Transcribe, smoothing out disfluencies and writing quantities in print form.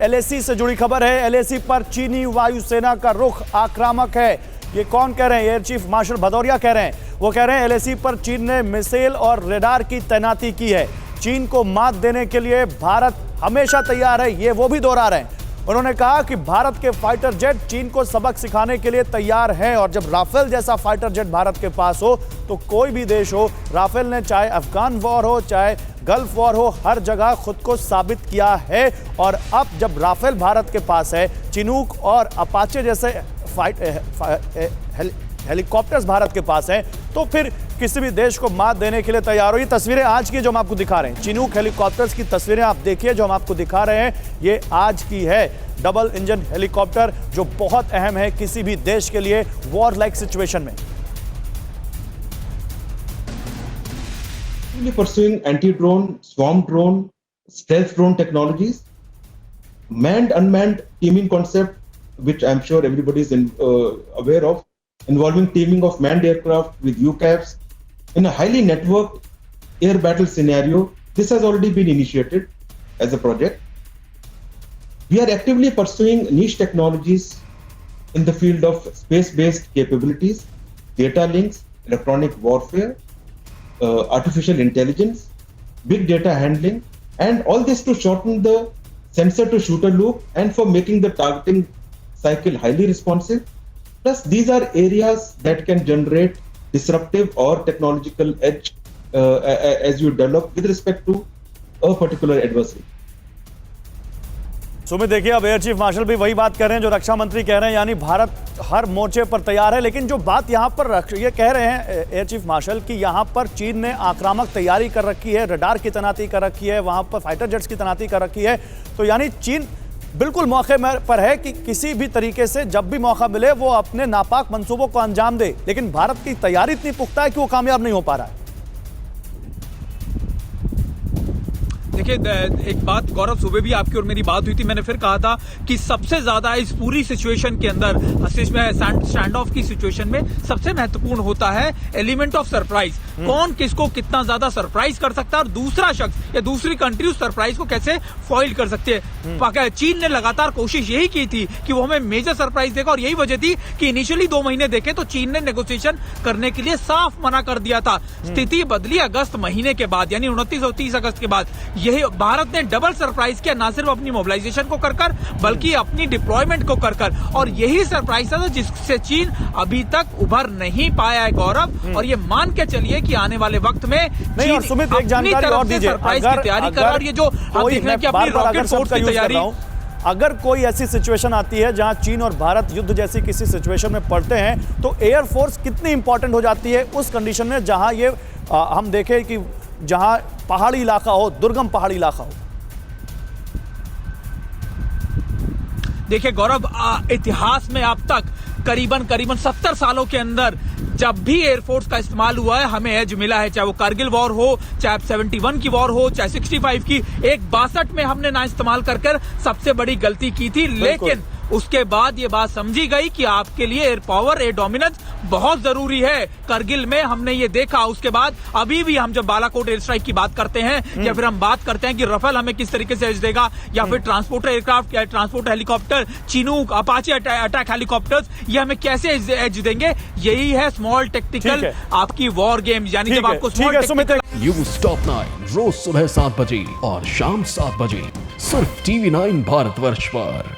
LAC से जुड़ी खबर है। एलएसी पर चीनी वायुसेना का रुख आक्रामक है। ये कौन कह रहे हैं? एयर चीफ मार्शल भदौरिया कह रहे हैं। वो कह रहे हैं एलएसी पर चीन ने मिसाइल और रडार की तैनाती की है। चीन को मात देने के लिए भारत हमेशा तैयार है, ये वो भी दोहरा रहे हैं। उन्होंने कहा कि भारत के फाइटर जेट चीन को सबक सिखाने के लिए तैयार हैं और जब राफेल जैसा फाइटर जेट भारत के पास हो तो कोई भी देश हो, राफेल ने चाहे अफगान वॉर हो चाहे गल्फ वॉर हो, हर जगह खुद को साबित किया है। और अब जब राफेल भारत के पास है, चिनूक और अपाचे जैसे हेलीकॉप्टर्स भारत के पास हैं, तो फिर किसी भी देश को मात देने के लिए तैयार हो। ये तस्वीरें आज की जो हम आपको दिखा रहे हैं, चिनूक हेलीकॉप्टर्स की तस्वीरें आप देखिए जो हम आपको दिखा रहे हैं, ये आज की है। डबल इंजन हेलीकॉप्टर जो बहुत अहम है किसी भी देश के लिए वॉर लाइक सिचुएशन में। Pursuing anti-drone, swarm drone, stealth drone technologies, manned unmanned teaming concept, which I'm sure everybody is aware of, involving teaming of manned aircraft with UCAVs in a highly networked air battle scenario. This has already been initiated as a project. We are actively pursuing niche technologies in the field of space-based capabilities, data links, electronic warfare, artificial intelligence, big data handling, and all this to shorten the sensor to shooter loop and for making the targeting cycle highly responsive. Plus, these are areas that can generate disruptive or technological edge as you develop with respect to a particular adversary. Sumit, देखिए अब air chief marshal भी वही बात कर रहे हैं जो रक्षा मंत्री कह रहे हैं, यानी भारत हर मोर्चे पर तैयार है। लेकिन जो बात यहाँ पर ये कह रहे हैं एयर चीफ मार्शल कि यहाँ पर चीन ने आक्रामक तैयारी कर रखी है, रडार की तैनाती कर रखी है, वहाँ पर फाइटर जेट्स की तैनाती कर रखी है, तो यानी चीन बिल्कुल मौके पर है कि किसी भी तरीके से जब भी मौका मिले वो अपने नापाक मंसूबों को अंजाम दे। लेकिन भारत की तैयारी इतनी पुख्ता है कि वो कामयाब नहीं हो पा रहा है। देखिए, एक बात गौरव, सुबह भी आपकी और मेरी बात हुई थी, मैंने फिर कहा था कि सबसे ज्यादा इस पूरी सिचुएशन के अंदर, स्टैंड ऑफ की सिचुएशन में सबसे महत्वपूर्ण होता है एलिमेंट ऑफ सरप्राइज। कौन किसको कितना ज्यादा सरप्राइज कर सकता है और दूसरा शख्स या दूसरी कंट्री उस सरप्राइज को कैसे फॉइल कर सकती है। चीन ने लगातार कोशिश यही की थी कि वो हमें मेजर सरप्राइज देगा और यही वजह थी कि इनिशियली 2 महीने देखे तो चीन ने नेगोशिएशन करने के लिए साफ मना कर दिया था। स्थिति बदली अगस्त महीने के बाद, यानी 29 और 30 अगस्त के बाद। यही भारत ने डबल सरप्राइज किया, ना सिर्फ अपनी मोबिलाइजेशन को कर बल्कि अपनी डिप्लॉयमेंट को कर और यही सरप्राइज था जिससे चीन अभी तक उभर नहीं पाया है गौरव। और ये मान के चलिए कि आने वाले वक्त में नहीं, और सुमित एक जानकारी और दीजिए, सरप्राइज की तैयारी कर और ये जो हम देख रहे हैं कि अपनी रॉकेट फोर्स की तैयारी, अगर कोई ऐसी सिचुएशन आती है जहां चीन और भारत युद्ध जैसी किसी सिचुएशन में पड़ते हैं तो एयरफोर्स कितनी इंपॉर्टेंट हो जाती है उस कंडीशन में जहां ये हम देखें कि जहां पहाड़ी इलाका हो, दुर्गम पहाड़ी इलाका हो। देखिए गौरव, इतिहास में अब तक करीबन 70 सालों के अंदर जब भी एयरफोर्स का इस्तेमाल हुआ है हमें एज मिला है, चाहे वो कारगिल वॉर हो, चाहे 71 की वॉर हो, चाहे 65 की। एक 62 में हमने ना इस्तेमाल कर सबसे बड़ी गलती की थी, लेकिन उसके बाद ये बात समझी गई कि आपके लिए एयर पावर, एयर डोमिनेंस बहुत जरूरी है। करगिल में हमने ये देखा। उसके बाद अभी भी हम जब बालाकोट एयर स्ट्राइक की बात करते हैं या फिर हम बात करते हैं कि राफेल हमें किस तरीके से एज देगा, या फिर ट्रांसपोर्टर एयरक्राफ्ट या transporter helicopter, Chinook, Apache attack helicopters, ये हमें कैसे एज देंगे, यही है स्मॉल टेक्टिकल आपकी वॉर गेम। यानी जब आपको न्यूज़ टॉप 9 रोज सुबह 7 बजे और शाम 7 बजे सिर्फ TV9 भारतवर्ष पर।